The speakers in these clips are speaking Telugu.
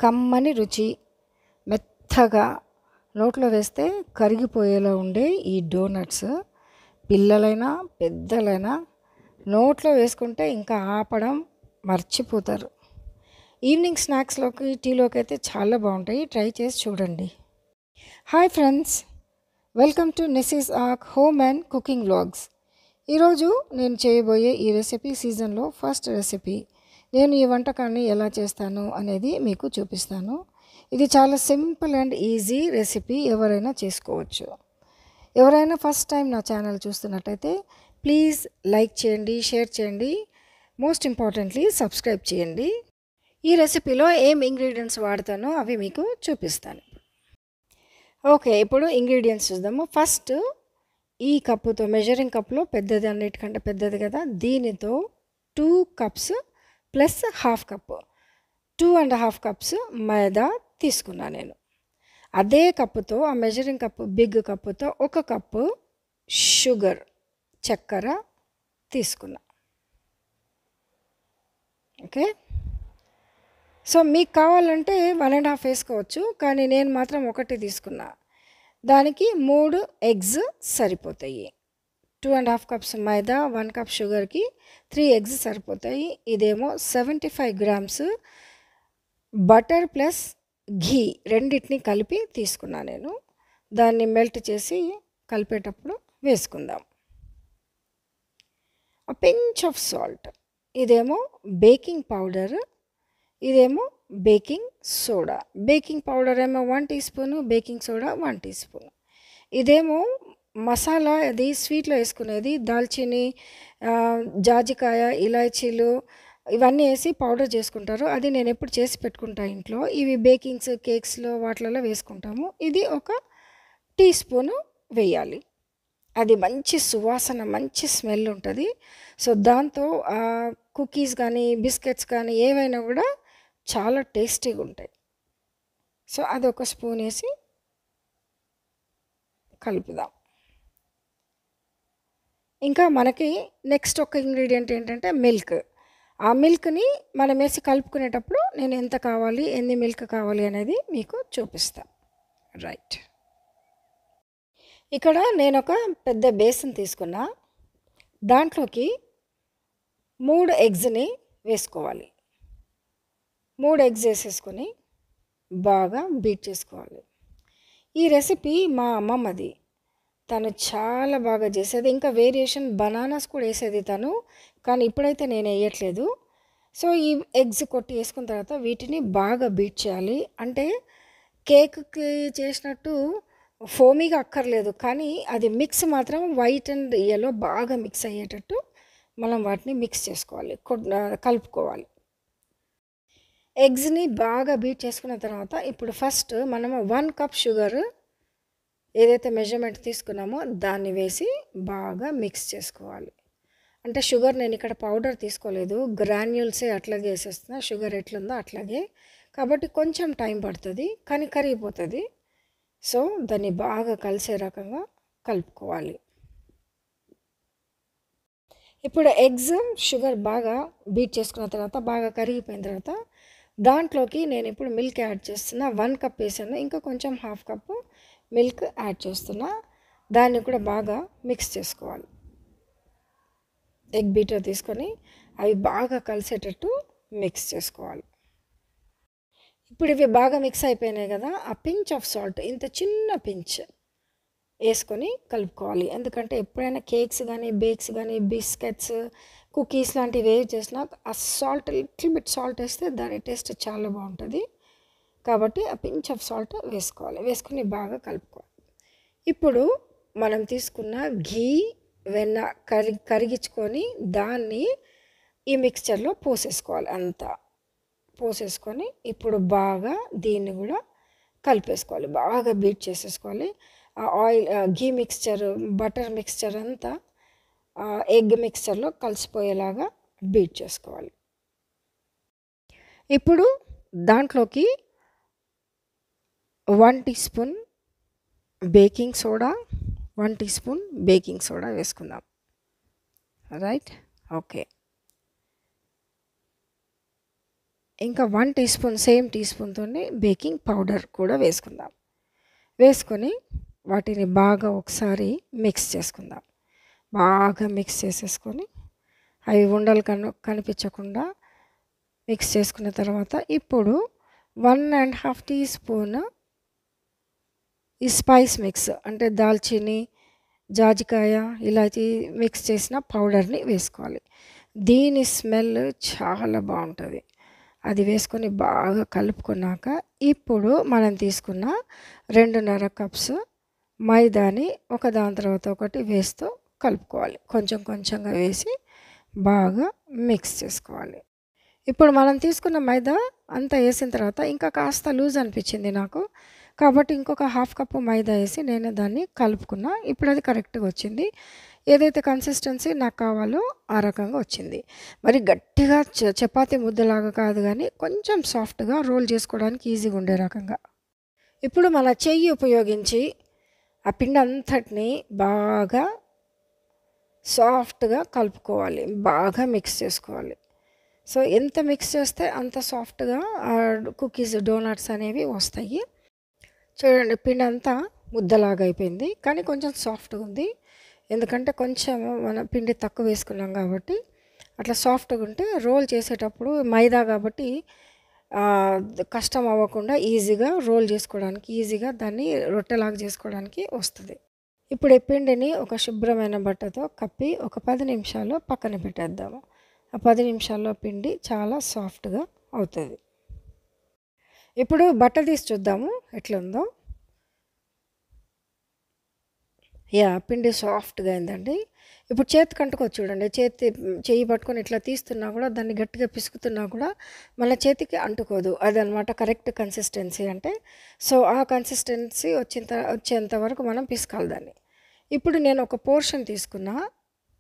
కమ్మని రుచి, మెత్తగా నోట్లో వేస్తే కరిగిపోయేలా ఉండే ఈ డోనట్స్ పిల్లలైనా పెద్దలైనా నోట్లో వేసుకుంటే ఇంకా ఆపడం మర్చిపోతారు. ఈవినింగ్ స్నాక్స్లోకి టీలోకి అయితే చాలా బాగుంటాయి. ట్రై చేసి చూడండి. హాయ్ ఫ్రెండ్స్, వెల్కమ్ టు నిస్సీస్ ఆక్ హోమ్ అండ్ కుకింగ్ వ్లాగ్స్. ఈరోజు నేను చేయబోయే ఈ రెసిపీ సీజన్లో ఫస్ట్ రెసిపీ. నేను ఈ వంటకాన్ని ఎలా చేస్తాను అనేది మీకు చూపిస్తాను. ఇది చాలా సింపుల్ అండ్ ఈజీ రెసిపీ, ఎవరైనా చేసుకోవచ్చు. ఎవరైనా ఫస్ట్ టైం నా ఛానల్ చూస్తున్నట్టయితే ప్లీజ్ లైక్ చేయండి, షేర్ చేయండి, మోస్ట్ ఇంపార్టెంట్లీ సబ్స్క్రైబ్ చేయండి. ఈ రెసిపీలో ఏం ఇంగ్రీడియంట్స్ వాడతానో అవి మీకు చూపిస్తాను. ఓకే, ఇప్పుడు ఇంగ్రీడియంట్స్ చూద్దాము. ఫస్ట్ ఈ కప్పుతో, మెజరింగ్ కప్లో పెద్దది, అన్నిటికంటే పెద్దది కదా, దీనితో 2 cups plus half cup, 2.5 cups maida తీసుకున్నా నేను. అదే కప్పుతో, ఆ మెజరింగ్ కప్పు బిగ్ కప్పుతో 1 కప్పు షుగర్, చక్కెర తీసుకున్నా. ఓకే, సో మీకు కావాలంటే 1.5 వేసుకోవచ్చు, కానీ నేను మాత్రం 1 తీసుకున్నా. దానికి 3 ఎగ్స్ సరిపోతాయి. 2.5 కప్స్ మైదా, 1 కప్ షుగర్కి 3 ఎగ్స్ సరిపోతాయి. ఇదేమో 75 గ్రామ్స్ బటర్ ప్లస్ ఘీ రెండింటిని కలిపి తీసుకున్నా నేను. దాన్ని మెల్ట్ చేసి కలిపేటప్పుడు వేసుకుందాం. a pinch of salt. ఇదేమో బేకింగ్ పౌడర్, ఇదేమో బేకింగ్ సోడా. బేకింగ్ పౌడర్ ఏమో 1 teaspoon, baking soda 1 teaspoon. ఇదేమో మసాలా, అది స్వీట్లో వేసుకునేది, దాల్చిని, జాజికాయ, ఇలాచీలు ఇవన్నీ వేసి పౌడర్ చేసుకుంటారు. అది నేను ఎప్పుడు చేసి పెట్టుకుంటా ఇంట్లో. ఇవి బేకింగ్స్, కేక్స్లో వాటిలలో వేసుకుంటాము. ఇది 1 టీ స్పూను వేయాలి. అది మంచి సువాసన, మంచి స్మెల్ ఉంటుంది. సో దాంతో కుకీస్ కానీ బిస్కెట్స్ కానీ ఏవైనా కూడా చాలా టేస్టీగా ఉంటాయి. సో అది 1 స్పూన్ వేసి కలుపుదాం. ఇంకా మనకి నెక్స్ట్ ఒక ఇంగ్రీడియంట్ ఏంటంటే మిల్క్. ఆ మిల్క్ని మనం వేసి కలుపుకునేటప్పుడు నేను ఎంత కావాలి, ఎన్ని మిల్క్ కావాలి అనేది మీకు చూపిస్తాను. రైట్, ఇక్కడ నేను ఒక పెద్ద బేసన్ తీసుకున్నా. దాంట్లోకి 3 ఎగ్స్ని వేసుకోవాలి. 3 ఎగ్స్ వేసేసుకొని బాగా బీట్ చేసుకోవాలి. ఈ రెసిపీ మా అమ్మమ్మది, తను చాలా బాగా చేసేది. ఇంకా వేరియేషన్ బనానాస్ కూడా వేసేది తను, కానీ ఇప్పుడైతే నేను వేయట్లేదు. సో ఈ ఎగ్స్ కొట్టి వేసుకున్న తర్వాత వీటిని బాగా బీట్ చేయాలి. అంటే కేక్కి చేసినట్టు ఫోమీగా అక్కర్లేదు, కానీ అది మిక్స్ మాత్రం వైట్ అండ్ ఎల్లో బాగా మిక్స్ అయ్యేటట్టు మనం వాటిని మిక్స్ చేసుకోవాలి, కలుపుకోవాలి. ఎగ్స్ని బాగా బీట్ చేసుకున్న తర్వాత ఇప్పుడు ఫస్ట్ మనము 1 కప్ షుగర్ ఏదైతే మెజర్మెంట్ తీసుకున్నామో దాన్ని వేసి బాగా మిక్స్ చేసుకోవాలి. అంటే షుగర్ నేను ఇక్కడ పౌడర్ తీసుకోలేదు, గ్రాన్యూల్సే అట్లాగే వేసేస్తున్నా. షుగర్ ఎట్లుందో అట్లాగే, కాబట్టి కొంచెం టైం పడుతుంది, కానీ కరిగిపోతుంది. సో దాన్ని బాగా కలిసే రకంగా కలుపుకోవాలి. ఇప్పుడు ఎగ్స్, షుగర్ బాగా బీట్ చేసుకున్న తర్వాత, బాగా కరిగిపోయిన తర్వాత దాంట్లోకి నేను ఇప్పుడు మిల్క్ యాడ్ చేస్తున్నా. 1 కప్ వేసాను, ఇంకా కొంచెం హాఫ్ కప్పు మిల్క్ యాడ్ చేస్తున్నా. దాన్ని కూడా బాగా మిక్స్ చేసుకోవాలి. ఎగ్ బీటర్ తీసుకొని అవి బాగా కలిసేటట్టు మిక్స్ చేసుకోవాలి. ఇప్పుడు ఇవి బాగా మిక్స్ అయిపోయినాయి కదా, ఆ పించ్ ఆఫ్ సాల్ట్, ఇంత చిన్న పించ్ వేసుకొని కలుపుకోవాలి. ఎందుకంటే ఎప్పుడైనా కేక్స్ కానీ బేక్స్ కానీ బిస్కెట్స్, కుకీస్ లాంటివి ఏవి చేసినా ఆ సాల్ట్, లిటిల్ బిట్ సాల్ట్ వేస్తే దాని టేస్ట్ చాలా బాగుంటుంది. కాబట్టి ఆ పించ్ ఆఫ్ సాల్ట్ వేసుకోవాలి. వేసుకొని బాగా కలుపుకోవాలి. ఇప్పుడు మనం తీసుకున్న ఘీ, వెన్న కరిగించుకొని దాన్ని ఈ మిక్స్చర్లో పోసేసుకోవాలి. అంతా పోసేసుకొని ఇప్పుడు బాగా దీన్ని కూడా కలిపేసుకోవాలి, బాగా బీట్ చేసేసుకోవాలి. ఆ oil, ghee mixture, butter mixture అంతా ఎగ్ మిక్స్చర్లో కలిసిపోయేలాగా బీట్ చేసుకోవాలి. ఇప్పుడు దాంట్లోకి 1 teaspoon baking soda, 1 teaspoon baking soda వేసుకుందాం. Right, okay. ఇంకా 1 టీ స్పూన్ సేమ్ టీ స్పూన్‌తోని బేకింగ్ పౌడర్ కూడా వేసుకుందాం. వేసుకొని వాటిని బాగా ఒకసారి మిక్స్ చేసుకుందాం. బాగా మిక్స్ చేసేసుకొని అవి ఉండలు కనిపించకుండా మిక్స్ చేసుకున్న తర్వాత ఇప్పుడు 1 ½ టీ స్పూన్ ఈ స్పైస్ మిక్స్ అంటే దాల్చిని, జాజికాయ, ఇలాచి మిక్స్ చేసిన పౌడర్‌ని వేసుకోవాలి. దీని స్మెల్ చాలా బావుంటది. అది వేసుకొని బాగా కలుపుకున్నాక ఇప్పుడు మనం తీసుకున్న 2½ కప్స్ మైదాని దాని తర్వాత ఒకటి వేస్తూ కలుపుకోవాలి. కొంచెం కొంచెంగా వేసి బాగా మిక్స్ చేసుకోవాలి. ఇప్పుడు మనం తీసుకున్న మైదా అంతా ఏసిన తర్వాత ఇంకా కాస్త లూజ్ అనిపించింది నాకు. కాబట్టి ఇంకొక ½ కప్పు మైదా ఏసి నేను దాన్ని కలుపుకున్నా. ఇప్పుడు అది కరెక్ట్‌గా వచ్చింది. ఏదైతే కన్సిస్టెన్సీ నాకు కావాలో ఆ రకంగా వచ్చింది. మరి గట్టిగా చపాతీ ముద్దలాగా కాదు గానీ కొంచెం సాఫ్ట్‌గా రోల్ చేసుకోవడానికి ఈజీగా ఉండే రకంగా. ఇప్పుడు మన చెయ్యి ఉపయోగించి ఆ పిండి అంతటిని బాగా సాఫ్ట్‌గా కలుపుకోవాలి. బాగా మిక్స్ చేసుకోవాలి. సో, ఎంత మిక్స్ చేస్తే అంత సాఫ్ట్‌గా కుకీస్, డోనట్స్ అనేవి వస్తాయి. చూడండి పిండంతా ముద్దలాగా అయిపోయింది. కానీ కొంచెం సాఫ్ట్‌గా ఉంది. ఎందుకంటే కొంచెం మనం పిండి తక్కువ వేసుకున్నాం కాబట్టి అట్లా సాఫ్ట్‌గా ఉంటే రోల్ చేసేటప్పుడు మైదా కాబట్టి కష్టం అవ్వకుండా ఈజీగా రోల్ చేసుకోవడానికి, ఈజీగా దాన్ని రొట్టెలాగా చేసుకోవడానికి వస్తది. ఇప్పుడు ఈ పిండిని ఒక శుభ్రమైన బట్టతో కప్పి ఒక 10 నిమిషాలు పక్కన పెట్టేద్దాము. ఆ 10 నిమిషాల్లో పిండి చాలా సాఫ్ట్‌గా అవుతది. ఇప్పుడు బట్ట తీసి చూద్దాము ఎట్లుందో. పిండి సాఫ్ట్‌గా అయిందండి. ఇప్పుడు చేతికి అంటుకోదు చూడండి. చెయ్యి పట్టుకొని ఇట్లా తీస్తున్నా కూడా దాన్ని గట్టిగా పిసుకుతున్నా కూడా మన చేతికి అంటుకోదు. అదనమాట కరెక్ట్ కన్సిస్టెన్సీ అంటే. సో, ఆ కన్సిస్టెన్సీ వచ్చేంత వరకు మనం పిసకాలి దాన్ని. ఇప్పుడు నేను ఒక పోర్షన్ తీసుకున్నా.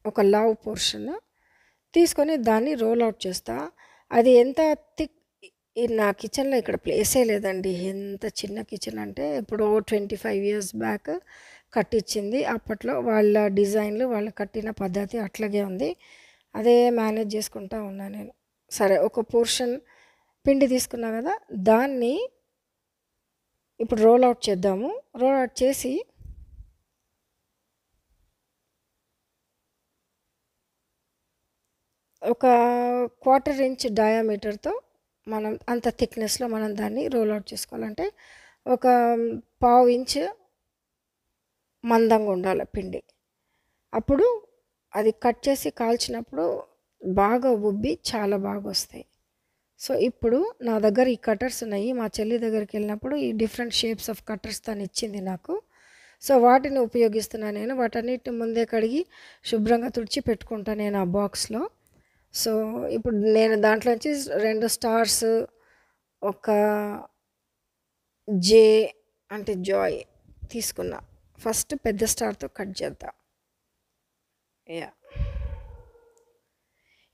ఒక లావు పోర్షన్ తీసుకొని దాన్ని రోల్ అవుట్ చేస్తా. అది ఎంత థిక్ నా కిచెన్‌లో ఇక్కడ ప్లేసే లేదండి. ఎంత చిన్న కిచెన్ అంటే ఎప్పుడో 25 ఇయర్స్ బ్యాక్ కట్టించింది. అప్పట్లో వాళ్ళ డిజైన్‌లు, వాళ్ళు కట్టిన పద్ధతి అట్లాగే ఉంది. అదే మేనేజ్ చేసుకుంటా ఉన్నా నేను. సరే ఒక పోర్షన్ పిండి తీసుకున్నా కదా! దాన్ని ఇప్పుడు రోల్ అవుట్ చేద్దాము. రోల్ అవుట్ చేసి ఒక 1/4 ఇంచ్ డయామీటర్‌తో మనం అంత థిక్‌నెస్‌లో మనం దాన్ని రోల్ అవుట్ చేసుకోవాలంటే ఒక 1/2 ఇంచ్ మందంగా ఉండాలి పిండి. అప్పుడు అది కట్ చేసి కాల్చినప్పుడు బాగా ఉబ్బి చాలా బాగొస్తాయి. సో, ఇప్పుడు నా దగ్గర ఈ కట్టర్స్ ఉన్నాయి. మా చెల్లి దగ్గరికెళ్ళినప్పుడు ఈ డిఫరెంట్ షేప్స్ ఆఫ్ కట్టర్స్ తనిచ్చింది నాకు. సో, వాటిని ఉపయోగిస్తున్నా నేను. వాటన్నిటిని ముందే కడిగి శుభ్రంగా తుడిచి పెట్టుకుంటా నేను ఆ బాక్స్‌లో. సో, ఇప్పుడు నేను దాంట్లోంచి 2 స్టార్స్, ఒక జే అంటే జాయ్ తీసుకున్నా. ఫస్ట్ పెద్ద స్టార్‌తో కట్ చేద్దాం. యాహ్!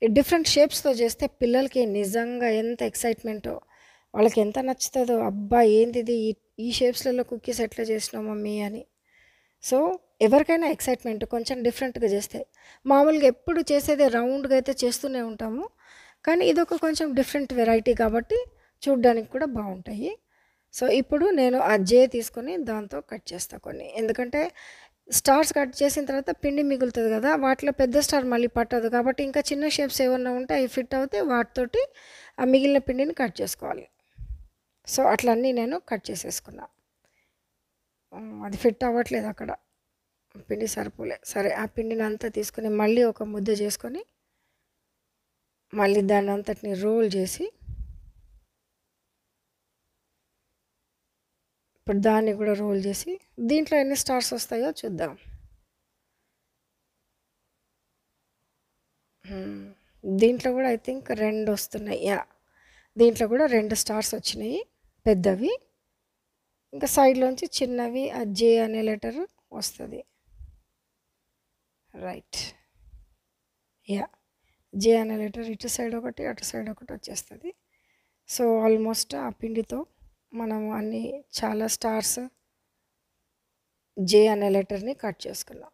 ఈ డిఫరెంట్ షేప్స్‌తో చేస్తే పిల్లలకి నిజంగా ఎంత ఎక్సైట్‌మెంటో, వాళ్ళకి ఎంత నచ్చుతదో, అబ్బా! ఏందిది ఈ షేప్స్‌లలో కుకీస్ ఎట్లా చేసినావు మమ్మీ అని. సో, ఎవరికైనా ఎక్సైట్‌మెంట్ కొంచెం డిఫరెంట్‌గా చేస్తే. మామూలుగా ఎప్పుడు చేసేదే రౌండ్‌గా అయితే చేస్తూనే ఉంటాము. కానీ ఇదొక కొంచెం డిఫరెంట్ వెరైటీ కాబట్టి చూడ్డానికి కూడా బావుంటాయి. సో, ఇప్పుడు నేను ఆ జే తీసుకొని దాంతో కట్ చేస్తా కొన్ని. ఎందుకంటే స్టార్స్ కట్ చేసిన తర్వాత పిండి మిగులుతది గదా! వాటిలో పెద్ద స్టార్ మళ్ళీ పట్టదు. కాబట్టి ఇంకా చిన్న షేప్స్ ఏమన్నా ఉంటే అవి ఫిట్ అవుతే వాటితోటి ఆ మిగిలిన పిండిని కట్ చేసుకోవాలి. సో, అట్లా అన్నీ నేను కట్ చేసేసుకున్నా. అది ఫిట్ అవ్వట్లేదు అక్కడ. పిండి సరిపోలే. సరే ఆ పిండినంతా తీసుకొని మళ్ళీ ఒక ముద్ద చేసుకొని, మళ్ళీ దాన్నంతటిని రోల్ చేసి, ఇప్పుడు దాన్ని కూడా రోల్ చేసి, దీంట్లో ఎన్ని స్టార్స్ వస్తాయో చూద్దాం. దీంట్లో కూడా ఐ థింక్ 2 వస్తున్నాయి. దీంట్లో కూడా 2 స్టార్స్ వచ్చినాయి పెద్దవి. ఇంకా సైడ్‌లోంచి చిన్నవి ఆ జే అనే లెటర్ వస్తది. రైట్. జే అనే లెటర్ ఇటు సైడ్ ఒకటి, అటు సైడ్ ఒకటి వచ్చేస్తది. సో, ఆల్మోస్ట్ ఆ పిండితో మనం అన్నీ చాలా స్టార్స్ జే అనే లెటర్‌ని కట్ చేసుకున్నాం.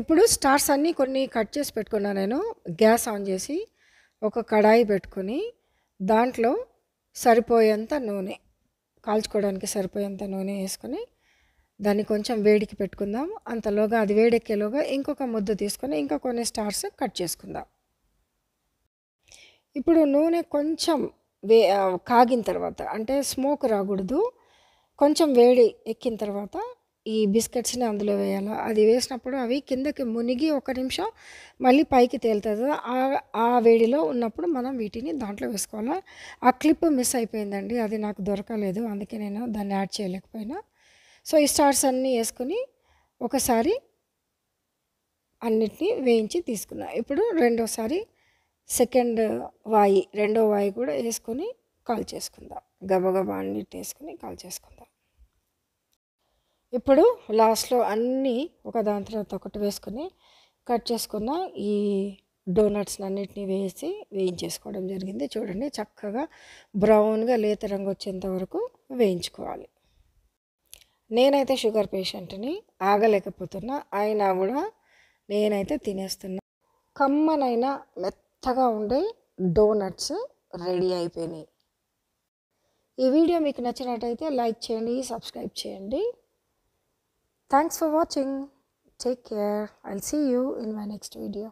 ఇప్పుడు స్టార్స్ అన్నీ కొన్ని కట్ చేసి పెట్టుకున్నా నేను. గ్యాస్ ఆన్ చేసి ఒక కడాయి పెట్టుకొని దాంట్లో సరిపోయేంత నూనె, కాల్చుకోవడానికి సరిపోయేంత నూనె వేసుకొని దాన్ని కొంచెం వేడికి పెట్టుకుందాం. అంతలోగా అది వేడెక్కేలోగా ఇంకొక ముద్ద తీసుకొని ఇంకా కొన్ని స్టార్స్ కట్ చేసుకుందాం. ఇప్పుడు నూనె కొంచెం కాగిన తర్వాత, అంటే స్మోక్ రాకూడదు, కొంచెం వేడి ఎక్కిన తర్వాత ఈ బిస్కెట్స్ని అందులో వేయాలి. అది వేసినప్పుడు అవి కిందకి మునిగి 1 నిమిషం మళ్ళీ పైకి తేలుతుంది. ఆ వేడిలో ఉన్నప్పుడు మనం వీటిని దాంట్లో వేసుకోవాలి. ఆ క్లిప్ మిస్ అయిపోయిందండి, అది నాకు దొరకలేదు, అందుకే నేను దాన్ని యాడ్ చేయలేకపోయినా. సో ఈ స్టార్స్ అన్నీ వేసుకొని ఒకసారి అన్నిటినీ వేయించి తీసుకున్నా. ఇప్పుడు రెండో వాయి కూడా వేసుకొని కాల్ చేసుకుందాం. గబగబా అన్నిటిని వేసుకొని కాల్ చేసుకుందాం. ఇప్పుడు లాస్ట్లో అన్నీ ఒకదాని తర్వాత ఒకటి వేసుకొని కట్ చేసుకున్న ఈ డోనట్స్ని అన్నిటినీ వేసి వేయించేసుకోవడం జరిగింది. చూడండి, చక్కగా బ్రౌన్గా లేత రంగు వచ్చేంత వరకు వేయించుకోవాలి. నేనైతే షుగర్ పేషెంట్ని, ఆగలేకపోతున్నా, అయినా కూడా నేనైతే తినేస్తున్నా. కమ్మనైనా మెత్తగా ఉండే డోనట్స్ రెడీ అయిపోయినాయి. ఈ వీడియో మీకు నచ్చినట్టయితే లైక్ చేయండి, సబ్స్క్రైబ్ చేయండి. Thanks for watching. Take care. I'll see you in my next video.